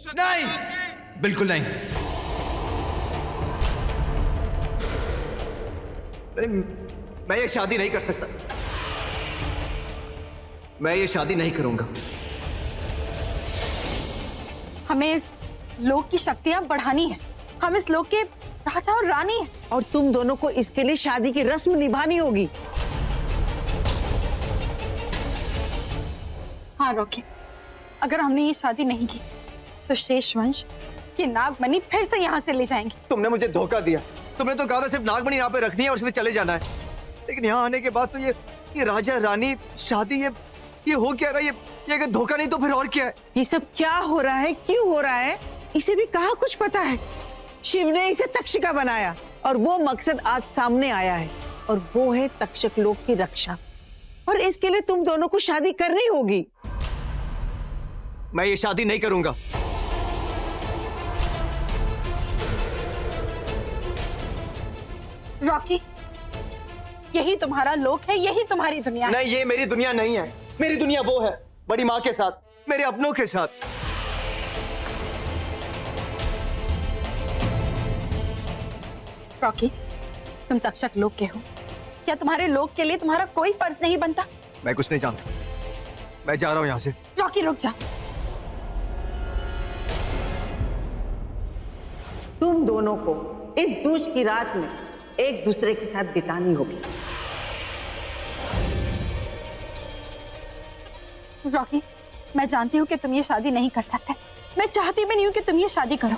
नहीं, बिल्कुल नहीं। मैं ये शादी नहीं कर सकता। मैं ये शादी नहीं करूंगा। हमें इस लोक की शक्तियां बढ़ानी है। हम इस लोक के राजा और रानी हैं। और तुम दोनों को इसके लिए शादी की रस्म निभानी होगी। हाँ रॉकी, अगर हमने ये शादी नहीं की तो शेष वंश की नागमणि फिर से यहाँ से ले जाएंगे। तुमने मुझे धोखा दिया। तुमने तो कहा था सिर्फ नागमणि यहाँ पे रखनी है और उसमें चले जाना है, लेकिन यहाँ आने के बाद तो ये राजा रानी शादी ये हो क्या रहा है? ये अगर धोखा नहीं तो फिर और क्या है? ये सब क्या हो रहा है, क्यों हो रहा है, इसे भी कहाँ कुछ पता है। शिव ने इसे तक्षिका बनाया और वो मकसद आज सामने आया है, और वो है तक्षक लोक की रक्षा। और इसके लिए तुम दोनों को शादी करनी होगी। मैं ये शादी नहीं करूंगा। रॉकी, यही तुम्हारा लोक है, यही तुम्हारी दुनिया है। नहीं, ये मेरी दुनिया नहीं है। मेरी दुनिया वो है बड़ी माँ के साथ, मेरे अपनों के साथ। रॉकी, तुम तक्षक लोक के हो, क्या तुम्हारे लोक के लिए तुम्हारा कोई फर्ज नहीं बनता? मैं कुछ नहीं जानता। मैं जा रहा हूं यहाँ से। रॉकी रुक जा। तुम दोनों को इस दूज की रात में एक दूसरे के साथ बितानी होगी। रॉकी, मैं जानती हूँ कि तुम ये शादी नहीं कर सकते। मैं चाहती भी नहीं हूँ कि तुम ये शादी करो।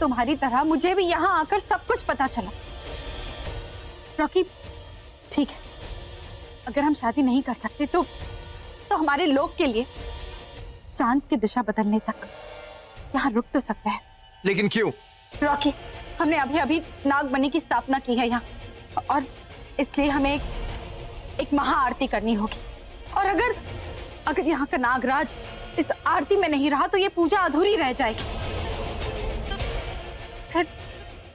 तुम्हारी तरह मुझे भी यहाँ आकर सब कुछ पता चला। रॉकी, ठीक है, अगर हम शादी नहीं कर सकते तो हमारे लोक के लिए चांद की दिशा बदलने तक यहाँ रुक तो सकते हैं। लेकिन क्यों? रॉकी, हमने अभी अभी नागमणि की स्थापना की है यहाँ, और इसलिए हमें एक महाआरती करनी होगी। और अगर यहाँ का नागराज इस आरती में नहीं रहा तो ये पूजा अधूरी रह जाएगी। फिर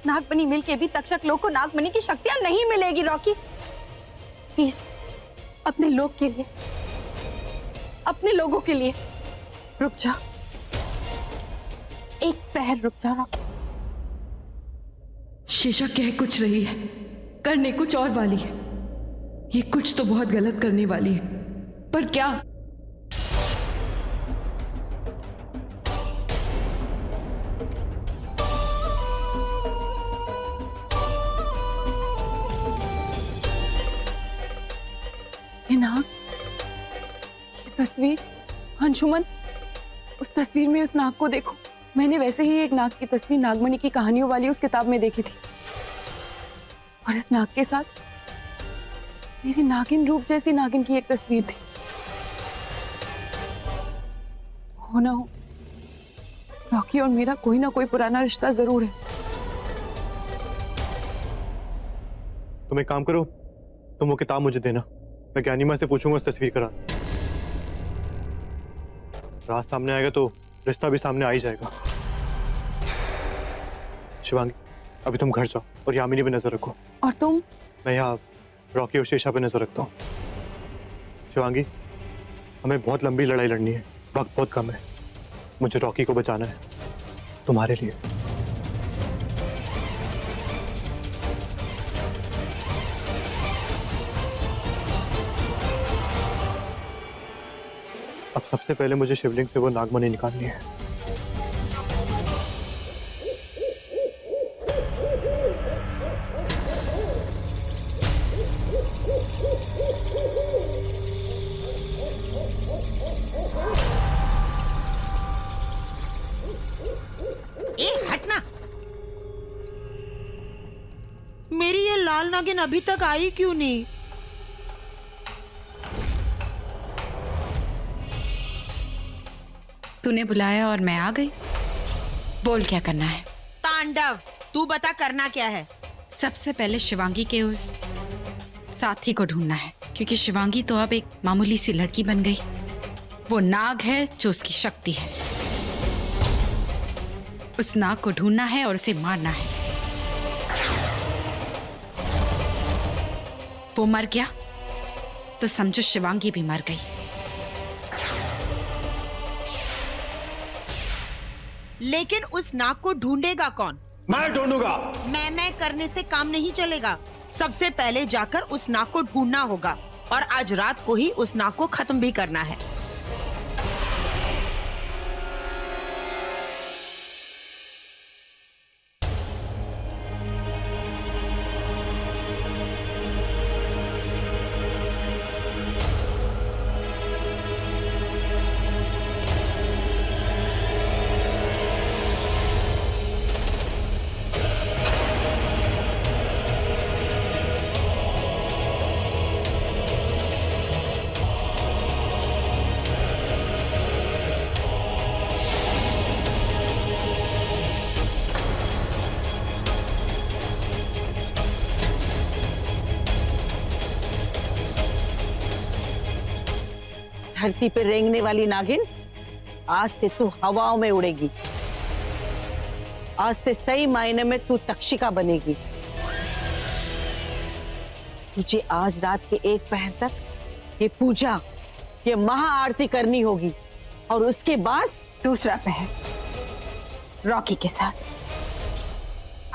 नागमणि मिलके भी तक्षक लोक को नागमणि की शक्तियां नहीं मिलेगी। रॉकी प्लीज, अपने लोग के लिए, अपने लोगों के लिए रुक जा, एक पहर रुक जा। रॉकी, शीशा कह कुछ रही है, करने कुछ और वाली है। ये कुछ तो बहुत गलत करने वाली है, पर क्या? ये नाग, ये तस्वीर, अंशुमन, उस तस्वीर में उस नाग को देखो। मैंने वैसे ही एक नाग की तस्वीर नागमणि की कहानियों वाली उस किताब में देखी थी, और इस नाग के साथ मेरी नागिन रूप जैसी नागिन की एक तस्वीर थी। हो ना हो, रॉकी और मेरा कोई ना कोई पुराना रिश्ता जरूर है। तुम एक काम करो, तुम वो किताब मुझे देना, मैं ज्ञानी माँ से पूछूंगा उस तस्वीर का राज सामने आएगा तो रिश्ता भी सामने आ ही जाएगा। शिवांगी, अभी तुम घर जाओ और यामिनी पे नजर रखो। और तुम? मैं यहाँ रॉकी और शीशा पे नजर रखता हूँ। शिवांगी, हमें बहुत लंबी लड़ाई लड़नी है, वक्त बहुत कम है। मुझे रॉकी को बचाना है, तुम्हारे लिए। अब सबसे पहले मुझे शिवलिंग से वो नागमणि निकालनी है। हटना। मेरी ये लाल नागिन अभी तक आई क्यों नहीं? तूने बुलाया और मैं आ गई। बोल क्या करना है? तांडव, तू बता करना क्या है? सबसे पहले शिवांगी के उस साथी को ढूंढना है, क्योंकि शिवांगी तो अब एक मामूली सी लड़की बन गई। वो नाग है जो उसकी शक्ति है। उस नाग को ढूंढना है और उसे मारना है। वो मर गया तो समझो शिवांगी भी मर गई। लेकिन उस नाग को ढूंढेगा कौन? मैं ढूंढूंगा। मैं करने से काम नहीं चलेगा। सबसे पहले जाकर उस नाग को ढूंढना होगा और आज रात को ही उस नाग को खत्म भी करना है। धरती पे रेंगने वाली नागिन, आज से तू हवाओं में उड़ेगी। आज से सही मायने में तू तक्षिका बनेगी। तुझे आज रात के 1 पहर तक ये पूजा, ये महाआरती करनी होगी और उसके बाद दूसरा पहर रॉकी के साथ।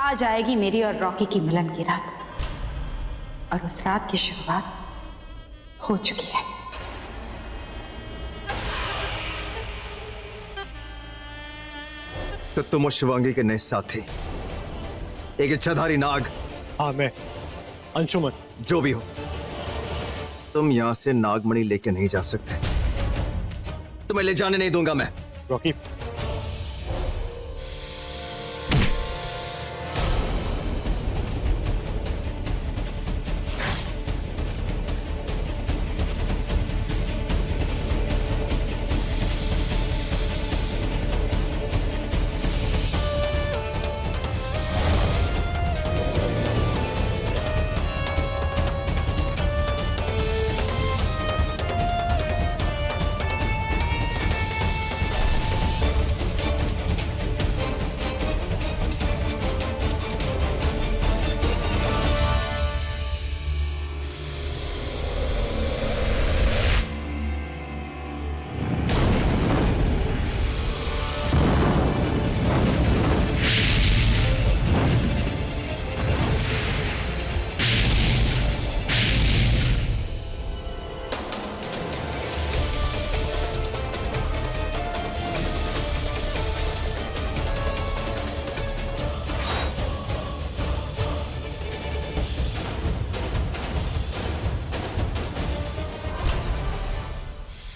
आज आएगी मेरी और रॉकी की मिलन की रात, और उस रात की शुरुआत हो चुकी है। तो तुम और शिवांगी के नए साथी, एक इच्छाधारी नाग, हाँ मैं अंशुमन। जो भी हो, तुम यहां से नागमणि लेके नहीं जा सकते। तुम्हें ले जाने नहीं दूंगा मैं। रॉकी,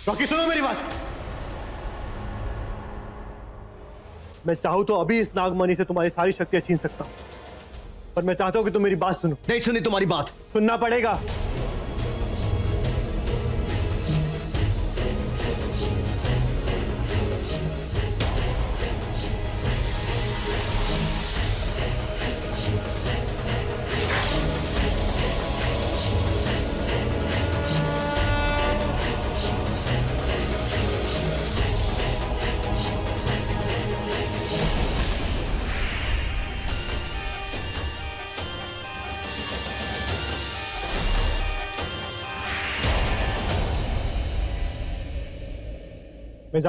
रॉकी सुनो मेरी बात। मैं चाहूं तो अभी इस नागमणि से तुम्हारी सारी शक्तियां छीन सकता हूं, पर मैं चाहता हूं कि तुम मेरी बात सुनो। नहीं सुनी तुम्हारी बात। सुनना पड़ेगा। मैं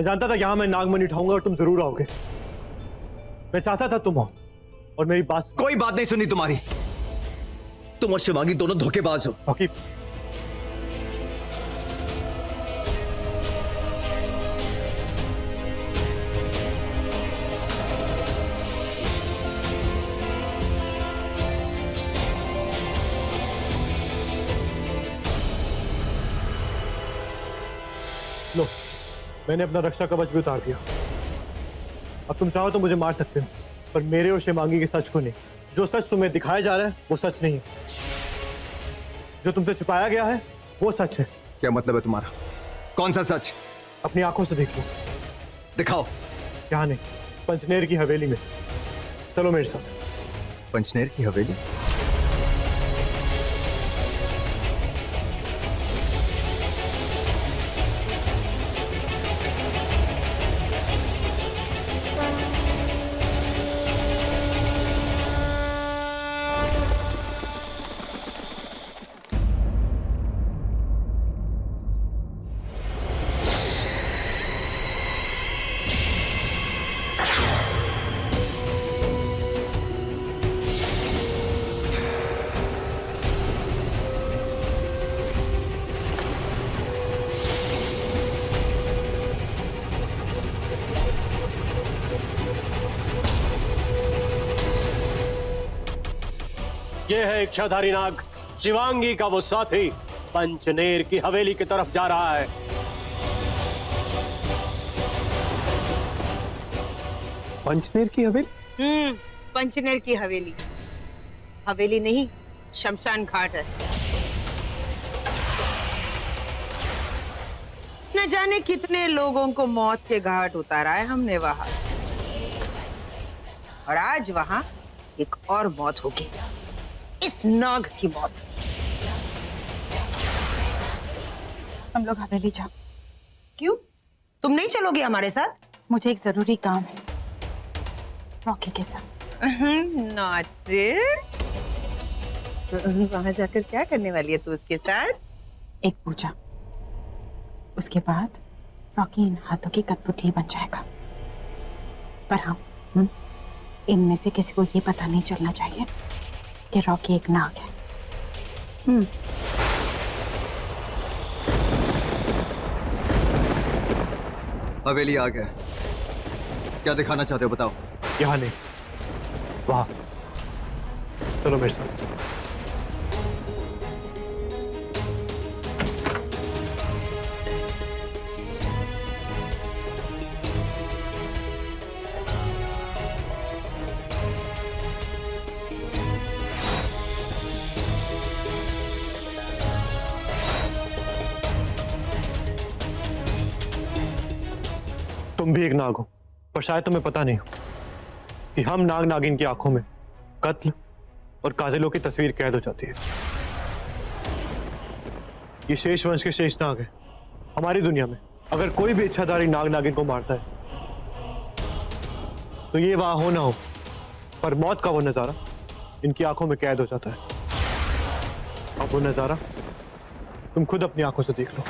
जानता था यहां मैं नागमणि उठाऊंगा और तुम जरूर आओगे। मैं चाहता था तुम आओ और मेरी बात सुनो। कोई बात नहीं सुनी तुम्हारी। तुम और शिवांगी दोनों धोखेबाज हो। रॉकी, लो, मैंने अपना रक्षा कवच भी उतार दिया। अब तुम चाहो तो मुझे मार सकते हो, पर मेरे और शिवांगी के सच को नहीं। जो सच तुम्हें दिखाया जा रहा है वो सच नहीं है। जो तुमसे छुपाया गया है वो सच है। क्या मतलब है तुम्हारा? कौन सा सच? अपनी आंखों से देख लो। दिखाओ। यहाँ नहीं, पंचनेर की हवेली में। चलो मेरे साथ। पंचनेर की हवेली? ये है इच्छाधारी नाग, शिवांगी का वो साथी पंचनेर की हवेली की तरफ जा रहा है। पंचनेर की हवेली? पंचनेर की हवेली। हवेली नहीं, शमशान घाट है। न जाने कितने लोगों को मौत के घाट उतारा है हमने वहां, और आज वहां एक और मौत होगी, इस नाग की मौत। हम लोग हवेली जाओ। क्यों, तुम नहीं चलोगे हमारे साथ? मुझे एक जरूरी काम है रॉकी के साथ। नॉटी। वहां जाकर क्या करने वाली है तू उसके साथ? एक पूजा, उसके बाद रॉकी इन हाथों की कठपुतली बन जाएगा। पर हाँ, इनमें से किसी को ये पता नहीं चलना चाहिए कि रॉकी एक नाग है। हवेली आ गया। क्या दिखाना चाहते हो बताओ। यहाँ नहीं, वहां। चलो मेरे साथ। तुम भी एक नाग हो, पर शायद तुम्हें पता नहीं हो कि हम नाग नागिन की आंखों में कत्ल और कातिलों की तस्वीर कैद हो जाती है। ये शेष वंश के शेष नाग है। हमारी दुनिया में अगर कोई भी इच्छाधारी नाग नागिन को मारता है तो ये वहां हो ना हो, पर मौत का वो नजारा इनकी आंखों में कैद हो जाता है। अब वो नजारा तुम खुद अपनी आंखों से देख लो।